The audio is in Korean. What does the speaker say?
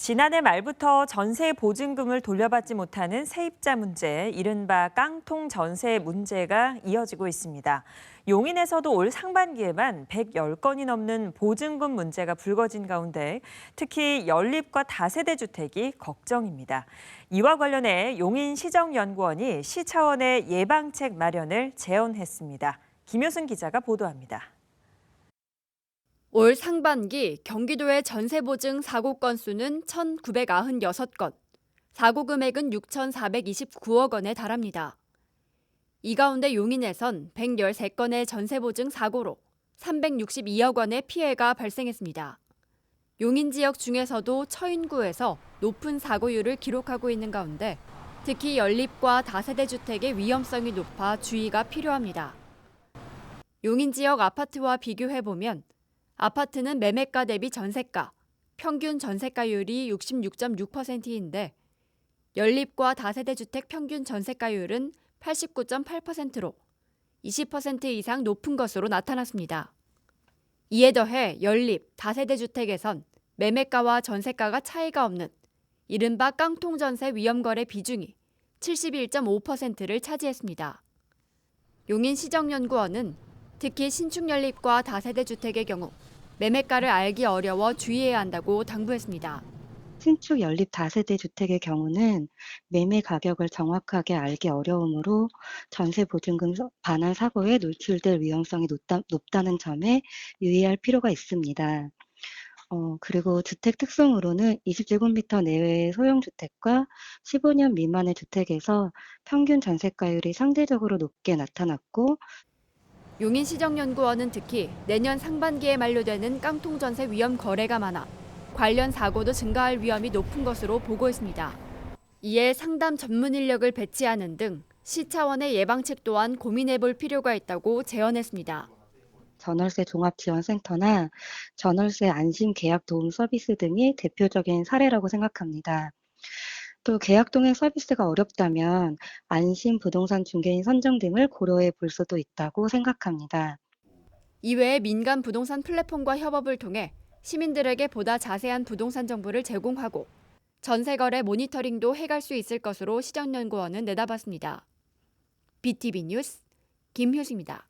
지난해 말부터 전세 보증금을 돌려받지 못하는 세입자 문제, 이른바 깡통 전세 문제가 이어지고 있습니다. 용인에서도 올 상반기에만 110건이 넘는 보증금 문제가 불거진 가운데 특히 연립과 다세대 주택이 걱정입니다. 이와 관련해 용인시정연구원이 시 차원의 예방책 마련을 제언했습니다. 김효순 기자가 보도합니다. 올 상반기 경기도의 전세보증 사고 건수는 1,996건, 사고 금액은 6,429억 원에 달합니다. 이 가운데 용인에선 113건의 전세보증 사고로 362억 원의 피해가 발생했습니다. 용인 지역 중에서도 처인구에서 높은 사고율을 기록하고 있는 가운데 특히 연립과 다세대 주택의 위험성이 높아 주의가 필요합니다. 용인 지역 아파트와 비교해보면 아파트는 매매가 대비 전세가, 평균 전세가율이 66.6%인데 연립과 다세대 주택 평균 전세가율은 89.8%로 20% 이상 높은 것으로 나타났습니다. 이에 더해 연립, 다세대 주택에선 매매가와 전세가가 차이가 없는 이른바 깡통 전세 위험거래 비중이 71.5%를 차지했습니다. 용인시정연구원은 특히 신축 연립과 다세대 주택의 경우 매매가를 알기 어려워 주의해야 한다고 당부했습니다. 신축 연립 다세대 주택의 경우는 매매 가격을 정확하게 알기 어려우므로 전세 보증금 반환 사고에 노출될 위험성이 높다는 점에 유의할 필요가 있습니다. 그리고 주택 특성으로는 20제곱미터 내외의 소형주택과 15년 미만의 주택에서 평균 전세가율이 상대적으로 높게 나타났고, 용인시정연구원은 특히 내년 상반기에 만료되는 깡통 전세 위험 거래가 많아 관련 사고도 증가할 위험이 높은 것으로 보고했습니다. 이에 상담 전문 인력을 배치하는 등 시 차원의 예방책 또한 고민해 볼 필요가 있다고 제언했습니다. 전월세 종합지원센터나 전월세 안심 계약 도움 서비스 등이 대표적인 사례라고 생각합니다. 또 계약 동행 서비스가 어렵다면 안심 부동산 중개인 선정 등을 고려해 볼 수도 있다고 생각합니다. 이외에 민간 부동산 플랫폼과 협업을 통해 시민들에게 보다 자세한 부동산 정보를 제공하고 전세 거래 모니터링도 해갈 수 있을 것으로 시정연구원은 내다봤습니다. BTV 뉴스 김효수입니다.